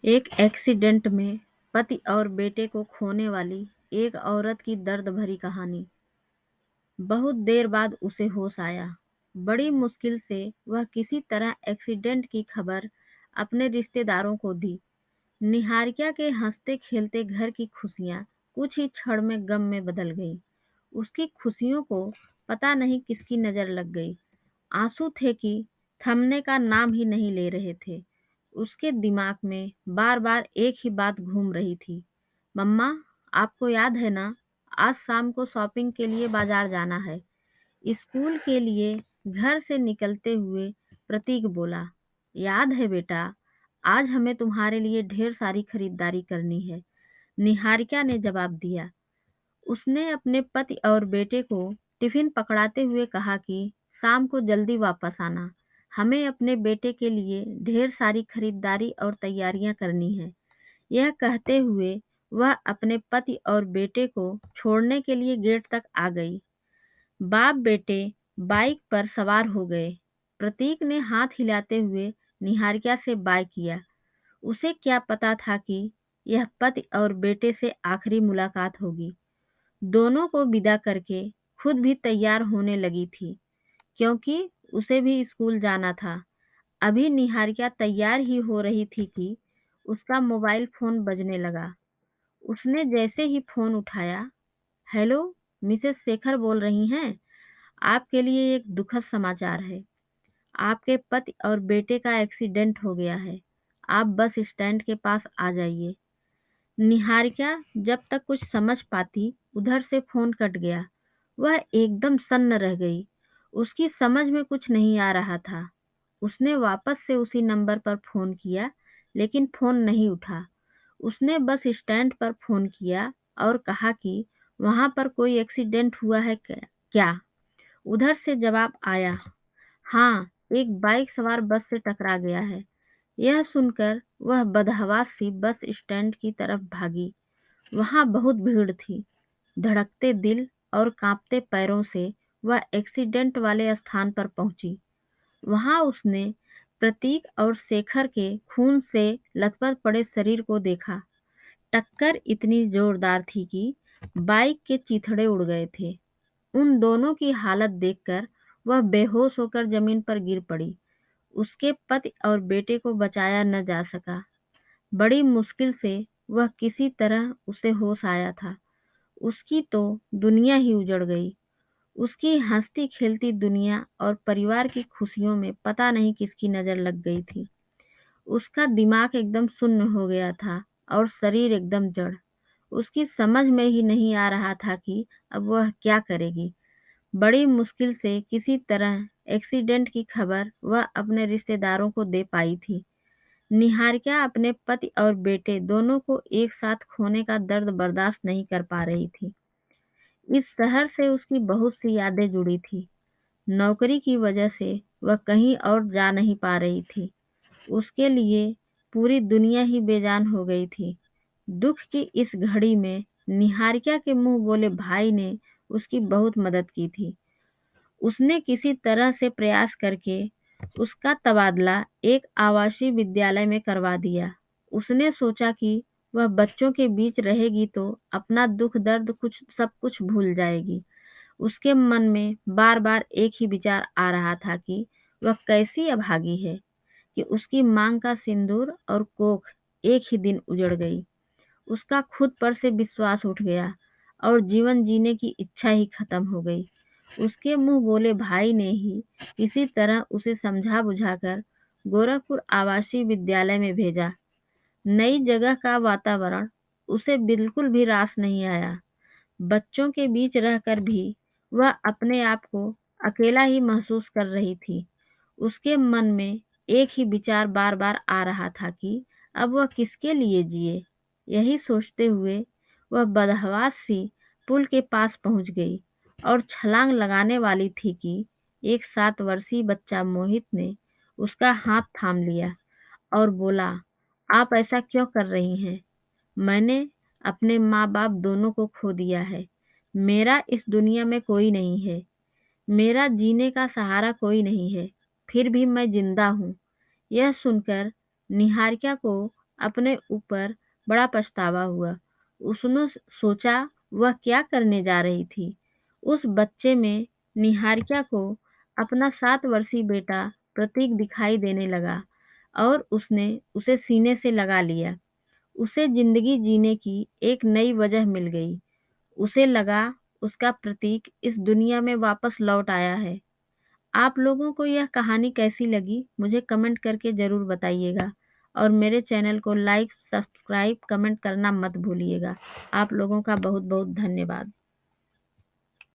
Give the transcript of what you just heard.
एक एक्सीडेंट में पति और बेटे को खोने वाली एक औरत की दर्द भरी कहानी। बहुत देर बाद उसे होश आया। बड़ी मुश्किल से वह किसी तरह एक्सीडेंट की खबर अपने रिश्तेदारों को दी। निहारिका के हंसते खेलते घर की खुशियां कुछ ही क्षण में गम में बदल गई। उसकी खुशियों को पता नहीं किसकी नजर लग गई। आंसू थे कि थमने का नाम ही नहीं ले रहे थे। उसके दिमाग में बार बार एक ही बात घूम रही थी। मम्मा, आपको याद है ना, आज शाम को शॉपिंग के लिए बाजार जाना है। स्कूल के लिए घर से निकलते हुए प्रतीक बोला, याद है बेटा, आज हमें तुम्हारे लिए ढेर सारी खरीदारी करनी है। निहारिका ने जवाब दिया। उसने अपने पति और बेटे को टिफिन पकड़ाते हुए कहा कि शाम को जल्दी वापस आना। हमें अपने बेटे के लिए ढेर सारी खरीदारी और तैयारियां करनी है। यह कहते हुए वह अपने पति और बेटे को छोड़ने के लिए गेट तक आ गई। बाप बेटे बाइक पर सवार हो गए। प्रतीक ने हाथ हिलाते हुए निहारिका से बाय किया। उसे क्या पता था कि यह पति और बेटे से आखिरी मुलाकात होगी। दोनों को विदा करके खुद भी तैयार होने लगी थी, क्योंकि उसे भी स्कूल जाना था। अभी निहारिका तैयार ही हो रही थी कि उसका मोबाइल फोन बजने लगा। उसने जैसे ही फोन उठाया, हेलो, मिसेस शेखर बोल रही हैं। आपके लिए एक दुखद समाचार है। आपके पति और बेटे का एक्सीडेंट हो गया है। आप बस स्टैंड के पास आ जाइए। निहारिका जब तक कुछ समझ पाती, उधर से फोन कट गया। वह एकदम सन्न रह गई। उसकी समझ में कुछ नहीं आ रहा था। उसने वापस से उसी नंबर पर फोन किया, लेकिन फोन नहीं उठा। उसने बस स्टैंड पर फोन किया और कहा कि वहां पर कोई एक्सीडेंट हुआ है क्या? उधर से जवाब आया, हाँ, एक बाइक सवार बस से टकरा गया है। यह सुनकर वह बदहवास सी बस स्टैंड की तरफ भागी। वहां बहुत भीड़ थी। धड़कते दिल और कांपते पैरों से वह एक्सीडेंट वाले स्थान पर पहुंची। वहां उसने प्रतीक और शेखर के खून से लथपथ पड़े शरीर को देखा। टक्कर इतनी जोरदार थी कि बाइक के चीथड़े उड़ गए थे। उन दोनों की हालत देखकर वह बेहोश होकर जमीन पर गिर पड़ी। उसके पति और बेटे को बचाया न जा सका। बड़ी मुश्किल से वह किसी तरह उसे होश आया था। उसकी तो दुनिया ही उजड़ गई। उसकी हंसती खेलती दुनिया और परिवार की खुशियों में पता नहीं किसकी नजर लग गई थी। उसका दिमाग एकदम सुन्न हो गया था और शरीर एकदम जड़। उसकी समझ में ही नहीं आ रहा था कि अब वह क्या करेगी। बड़ी मुश्किल से किसी तरह एक्सीडेंट की खबर वह अपने रिश्तेदारों को दे पाई थी। निहारिका अपने पति और बेटे दोनों को एक साथ खोने का दर्द बर्दाश्त नहीं कर पा रही थी। इस शहर से उसकी बहुत सी यादें जुड़ी थी। नौकरी की वजह से वह कहीं और जा नहीं पा रही थी। उसके लिए पूरी दुनिया ही बेजान हो गई थी। दुख की इस घड़ी में निहारिका के मुंह बोले भाई ने उसकी बहुत मदद की थी। उसने किसी तरह से प्रयास करके उसका तबादला एक आवासीय विद्यालय में करवा दिया। उसने सोचा कि वह बच्चों के बीच रहेगी तो अपना दुख दर्द सब कुछ भूल जाएगी। उसके मन में बार बार एक ही विचार आ रहा था कि वह कैसी अभागी है कि उसकी मांग का सिंदूर और कोख एक ही दिन उजड़ गई। उसका खुद पर से विश्वास उठ गया और जीवन जीने की इच्छा ही खत्म हो गई। उसके मुंह बोले भाई ने ही किसी तरह उसे समझा बुझाकर गोरखपुर आवासीय विद्यालय में भेजा। नई जगह का वातावरण उसे बिल्कुल भी रास नहीं आया। बच्चों के बीच रहकर भी वह अपने आप को अकेला ही महसूस कर रही थी। उसके मन में एक ही विचार बार बार आ रहा था कि अब वह किसके लिए जिए। यही सोचते हुए वह बदहवास सी पुल के पास पहुंच गई और छलांग लगाने वाली थी कि एक 7 वर्षीय बच्चा मोहित ने उसका हाथ थाम लिया और बोला, आप ऐसा क्यों कर रही हैं? मैंने अपने माँ बाप दोनों को खो दिया है। मेरा इस दुनिया में कोई नहीं है। मेरा जीने का सहारा कोई नहीं है। फिर भी मैं जिंदा हूँ। यह सुनकर निहारिका को अपने ऊपर बड़ा पछतावा हुआ। उसने सोचा वह क्या करने जा रही थी। उस बच्चे में निहारिका को अपना 7 वर्षीय बेटा प्रतीक दिखाई देने लगा और उसने उसे सीने से लगा लिया। उसे ज़िंदगी जीने की एक नई वजह मिल गई। उसे लगा उसका प्रतीक इस दुनिया में वापस लौट आया है। आप लोगों को यह कहानी कैसी लगी मुझे कमेंट करके ज़रूर बताइएगा और मेरे चैनल को लाइक, सब्सक्राइब, कमेंट करना मत भूलिएगा। आप लोगों का बहुत-बहुत धन्यवाद।